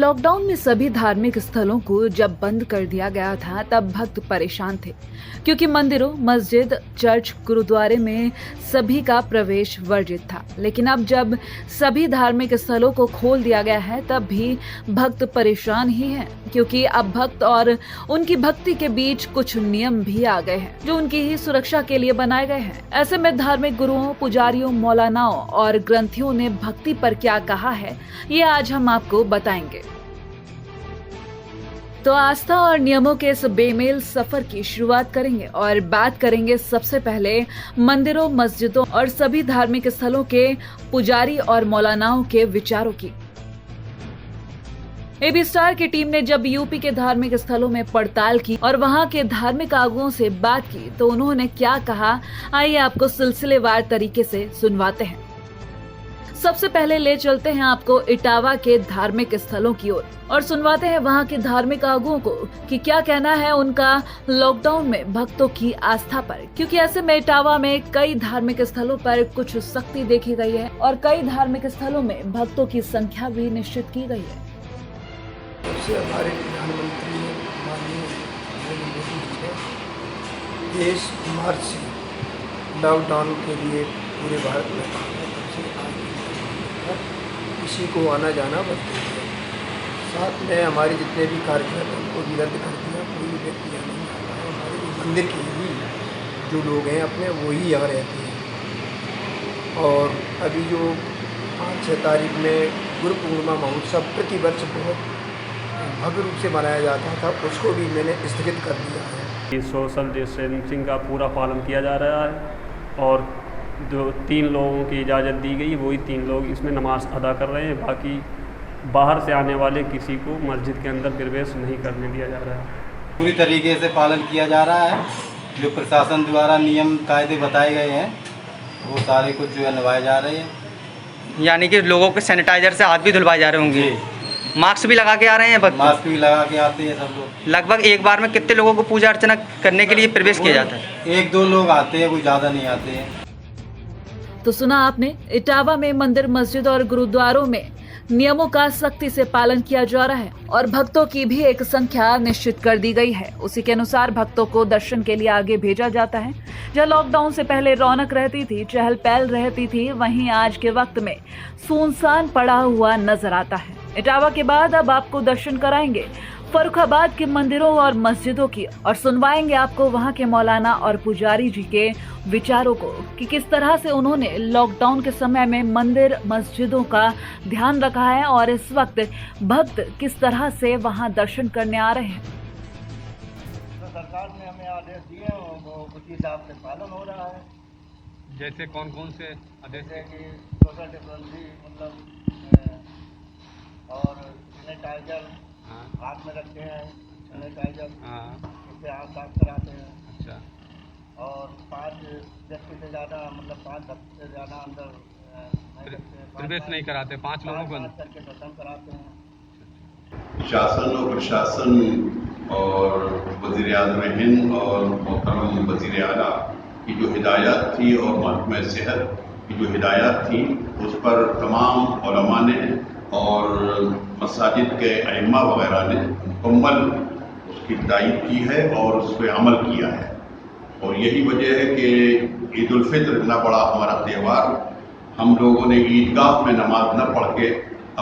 Lockdown में सभी धार्मिक स्थलों को जब बंद कर दिया गया था तब भक्त परेशान थे क्योंकि मंदिरों, मस्जिद, चर्च, गुरुद्वारे में सभी का प्रवेश वर्जित था। लेकिन अब जब सभी धार्मिक स्थलों को खोल दिया गया है तब भी भक्त परेशान ही हैं क्योंकि अब भक्त और उनकी भक्ति के बीच कुछ नियम भी आ गए हैं जो उनकी ही सुरक्षा के लिए बनाए गए हैं। ऐसे में धार्मिक गुरुओं, पुजारियों, मौलानाओं और ग्रंथियों ने भक्ति पर क्या कहा है ये आज हम आपको बताएंगे। तो आस्था और नियमों के इस बेमेल सफर की शुरुआत करेंगे और बात करेंगे सबसे पहले मंदिरों, मस्जिदों और सभी धार्मिक स्थलों के पुजारी और मौलानाओं के विचारों की। एबी स्टार की टीम ने जब यूपी के धार्मिक स्थलों में पड़ताल की और वहां के धार्मिक आगुओं से बात की तो उन्होंने क्या कहा, आइए आपको सिलसिलेवार तरीके से सुनवाते हैं। सबसे पहले ले चलते हैं आपको इटावा के धार्मिक स्थलों की ओर और सुनवाते हैं वहां के धार्मिक आगुओं को कि क्या कहना है उनका लॉकडाउन में भक्तों की आस्था पर, क्योंकि ऐसे में इटावा में कई धार्मिक स्थलों पर कुछ सख्ती देखी गई है और कई धार्मिक स्थलों में भक्तों की संख्या भी निश्चित की गई है। हमारे प्रधानमंत्री माननीय नरेंद्र मोदी जी ने 23 मार्च से लॉकडाउन के लिए पूरे भारत में किसी को आना जाना बंद कर दिया। साथ में हमारे जितने भी कार्यक्रम हैं उनको भी रद्द कर दिया। कोई भी व्यक्ति यहाँ नहीं आता है। हमारे जो मंदिर के ही जो लोग हैं अपने वही यहाँ रहते हैं। और अभी जो 5-6 तारीख में गुरु पूर्णिमा महोत्सव प्रतिवर्ष बहुत भव्य रूप से मनाया जाता था, उसको भी मैंने स्थगित कर दिया है। सोशल डिस्टेंसिंग का पूरा पालन किया जा रहा है और जो 3 लोगों की इजाज़त दी गई वही 3 लोग इसमें नमाज अदा कर रहे हैं। बाकी बाहर से आने वाले किसी को मस्जिद के अंदर प्रवेश नहीं करने दिया जा रहा है। पूरी तरीके से पालन किया जा रहा है। जो प्रशासन द्वारा नियम कायदे बताए गए हैं वो सारे कुछ जो है निभाए जा रहे हैं। यानी कि लोगों के सैनिटाइजर से हाथ भी धुलवाए जा रहे होंगे, मास्क भी लगा के आ रहे हैं भक्त? मास्क भी लगा के आते हैं सब लोग। लगभग एक बार में कितने लोगों को पूजा अर्चना करने के लिए प्रवेश किया जाता है? 1-2 लोग आते हैं, कोई ज़्यादा नहीं आते हैं। तो सुना आपने, इटावा में मंदिर, मस्जिद और गुरुद्वारों में नियमों का सख्ती से पालन किया जा रहा है और भक्तों की भी एक संख्या निश्चित कर दी गई है। उसी के अनुसार भक्तों को दर्शन के लिए आगे भेजा जाता है। जहाँ लॉकडाउन से पहले रौनक रहती थी, चहल पहल रहती थी, वहीं आज के वक्त में सुनसान पड़ा हुआ नजर आता है। इटावा के बाद अब आपको दर्शन कराएंगे फर्रुखाबाद के मंदिरों और मस्जिदों की और सुनवाएंगे आपको वहां के मौलाना और पुजारी जी के विचारों को कि किस तरह से उन्होंने लॉकडाउन के समय में मंदिर, मस्जिदों का ध्यान रखा है और इस वक्त भक्त किस तरह से वहां दर्शन करने आ रहे हैं। तो सरकार ने हमें आदेश दिए हैं वो उसी हिसाब से पालन हो रहा है। जैसे कौन कौन से आदेश? जैसे कि सोशल डिस्टेंसिंग मतलब और सैनिटाइजर हाथ में रखते हैं, सैनिटाइजर इससे हाथ साफ कराते हैं। अच्छा। और 5 व्यक्ति से ज़्यादा मतलब 5 भक्त से ज़्यादा अंदर प्रवेश नहीं कराते, 5 लोगों को करके दर्शन कराते हैं। शासन और प्रशासन और वज़ीर-ए-आज़म हिंद और मोहतरम वज़ीर-ए-आला की जो हिदायत थी और महकमा सेहत की जो हिदायत थी उस पर तमाम उलमा ने और मसाजिद के अइम्मा वगैरह ने मुकम्मल उसकी हिदायत की है और उस पर अमल किया है। और यही वजह है कि ईद उल फित्र इतना बड़ा हमारा त्यौहार, हम लोगों ने ईदगाह में नमाज न पढ़ के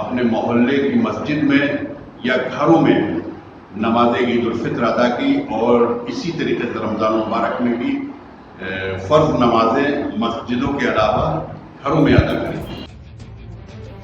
अपने मोहल्ले की मस्जिद में या घरों में नमाज ईद उल फित्र अदा की और इसी तरीके से रमज़ान मुबारक में भी फ़र्ज़ नमाजें मस्जिदों के अलावा घरों में अदा करें।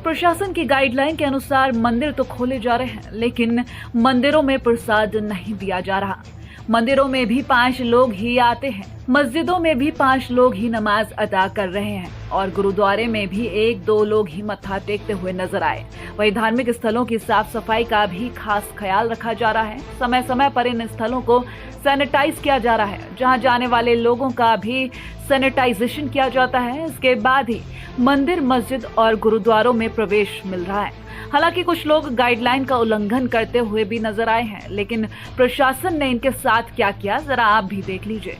प्रशासन की गाइडलाइन के अनुसार मंदिर तो खोले जा रहे हैं लेकिन मंदिरों में प्रसाद नहीं दिया जा रहा। मंदिरों में भी 5 लोग ही आते हैं, मस्जिदों में भी 5 लोग ही नमाज अदा कर रहे हैं और गुरुद्वारे में भी 1-2 लोग ही मत्था टेकते हुए नजर आए। वहीं धार्मिक स्थलों की साफ सफाई का भी खास ख्याल रखा जा रहा है। समय समय पर इन स्थलों को सैनिटाइज किया जा रहा है। जहां जाने वाले लोगों का भी सैनिटाइजेशन किया जाता है। इसके बाद ही मंदिर, मस्जिद और गुरुद्वारों में प्रवेश मिल रहा है। हालांकि कुछ लोग गाइडलाइन का उल्लंघन करते हुए भी नजर आए हैं, लेकिन प्रशासन ने इनके साथ क्या किया जरा आप भी देख लीजिए।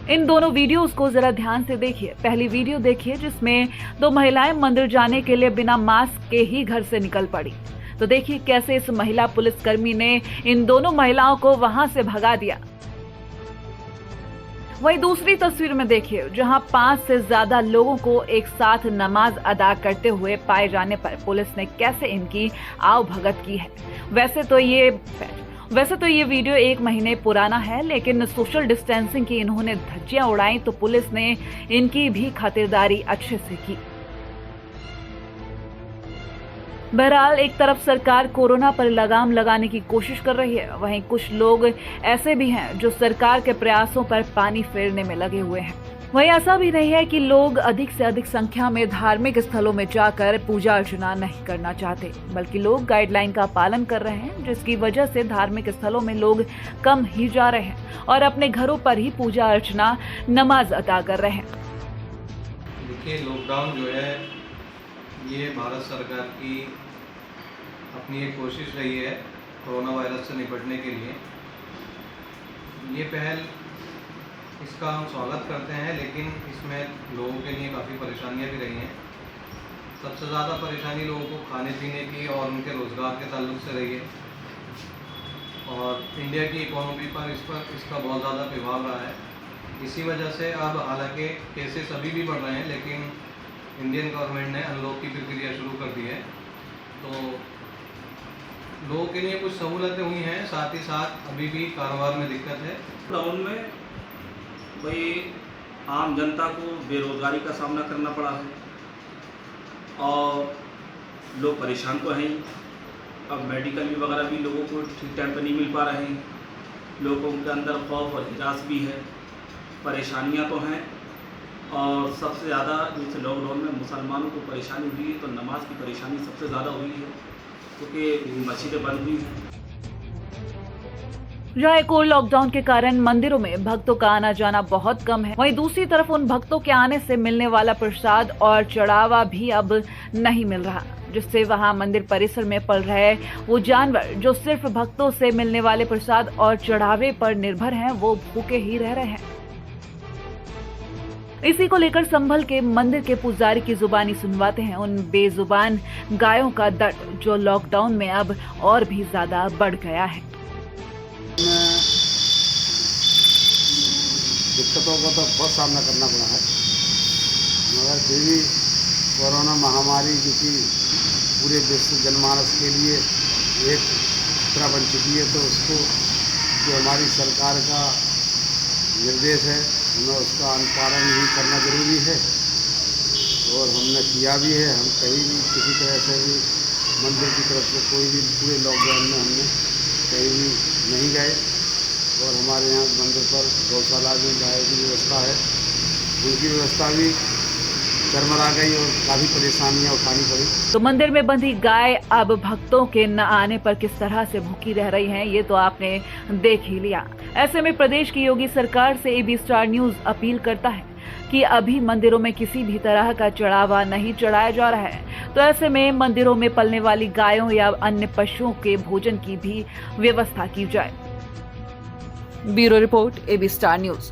इन दोनों वीडियोस को जरा ध्यान से देखिए। पहली वीडियो देखिए जिसमें दो महिलाएं मंदिर जाने के लिए बिना मास्क के ही घर से निकल पड़ी। तो देखिए कैसे इस महिला पुलिसकर्मी ने इन दोनों महिलाओं को वहां से भगा दिया। वहीं दूसरी तस्वीर में देखिए जहां 5 से ज्यादा लोगों को एक साथ नमाज अदा करते हुए पाए जाने पर पुलिस ने कैसे इनकी आवभगत की है। वैसे तो ये वीडियो 1 महीने पुराना है, लेकिन सोशल डिस्टेंसिंग की इन्होंने धज्जियां उड़ाई तो पुलिस ने इनकी भी खातिरदारी अच्छे से की। बहरहाल एक तरफ सरकार कोरोना पर लगाम लगाने की कोशिश कर रही है, वहीं कुछ लोग ऐसे भी हैं जो सरकार के प्रयासों पर पानी फेरने में लगे हुए हैं। वहीं ऐसा भी नहीं है कि लोग अधिक से अधिक संख्या में धार्मिक स्थलों में जाकर पूजा अर्चना नहीं करना चाहते, बल्कि लोग गाइडलाइन का पालन कर रहे हैं, जिसकी वजह से धार्मिक स्थलों में लोग कम ही जा रहे हैं और अपने घरों पर ही पूजा अर्चना नमाज अदा कर रहे हैं। देखिए, लॉकडाउन जो है ये भारत सरकार की अपनी एक कोशिश रही है कोरोना वायरस से निपटने के लिए। ये पहल, इसका हम स्वागत करते हैं, लेकिन इसमें लोगों के लिए काफ़ी परेशानियां भी रही हैं। सबसे ज़्यादा परेशानी लोगों को खाने पीने की और उनके रोज़गार के ताल्लुक से रही है, और इंडिया की इकोनॉमी पर इसका बहुत ज़्यादा प्रभाव रहा है। इसी वजह से अब हालांकि केसेस अभी भी बढ़ रहे हैं, लेकिन इंडियन गवर्नमेंट ने अनलॉक की प्रक्रिया शुरू कर दी है, तो लोगों के लिए कुछ सहूलतें हुई हैं, साथ ही साथ अभी भी कारोबार में दिक्कत है। लॉकडाउन में भाई आम जनता को बेरोजगारी का सामना करना पड़ा है और लोग परेशान तो हैं। अब मेडिकल वगैरह भी लोगों को ठीक टाइम पर नहीं मिल पा रहे हैं। लोगों के अंदर खौफ और हिरास भी है, परेशानियां तो हैं, और सबसे ज़्यादा जैसे लॉकडाउन में मुसलमानों को परेशानी हुई है तो नमाज की परेशानी सबसे ज़्यादा हुई है, क्योंकि मस्जिदें बंद हुई हैं। जहाँ एक और लॉकडाउन के कारण मंदिरों में भक्तों का आना जाना बहुत कम है, वहीं दूसरी तरफ उन भक्तों के आने से मिलने वाला प्रसाद और चढ़ावा भी अब नहीं मिल रहा, जिससे वहां मंदिर परिसर में पल रहे वो जानवर जो सिर्फ भक्तों से मिलने वाले प्रसाद और चढ़ावे पर निर्भर हैं, वो भूखे ही रह रहे हैं। इसी को लेकर संभल के मंदिर के पुजारी की जुबानी सुनवाते हैं उन बेजुबान गायों का दर्द जो लॉकडाउन में अब और भी ज्यादा बढ़ गया है। दिक्कतों का तो बहुत सामना करना पड़ा है, मगर फिर भी कोरोना महामारी जो कि पूरे विश्व जनमानस के लिए एक खतरा बन चुकी है, तो उसको जो हमारी सरकार का निर्देश है हमें उसका अनुपालन भी करना जरूरी है, और हमने किया भी है। हम कहीं भी किसी तरह से भी मंदिर की तरफ से कोई भी पूरे लॉकडाउन में हमने कहीं भी नहीं गए, और हमारे यहाँ मंदिर पर गौशाला में गाय की व्यवस्था है, उनकी व्यवस्था भी चरमरा गई और काफ़ी परेशानियाँ उठानी पड़ी। तो मंदिर में बंधी गाय अब भक्तों के न आने पर किस तरह से भूखी रह रही हैं, ये तो आपने देख ही लिया। ऐसे में प्रदेश की योगी सरकार से AB स्टार न्यूज अपील करता है कि अभी मंदिरों में किसी भी तरह का चढ़ावा नहीं चढ़ाया जा रहा है, तो ऐसे में मंदिरों में पलने वाली गायों या अन्य पशुओं के भोजन की भी व्यवस्था की जाए। Bureau report AB star news.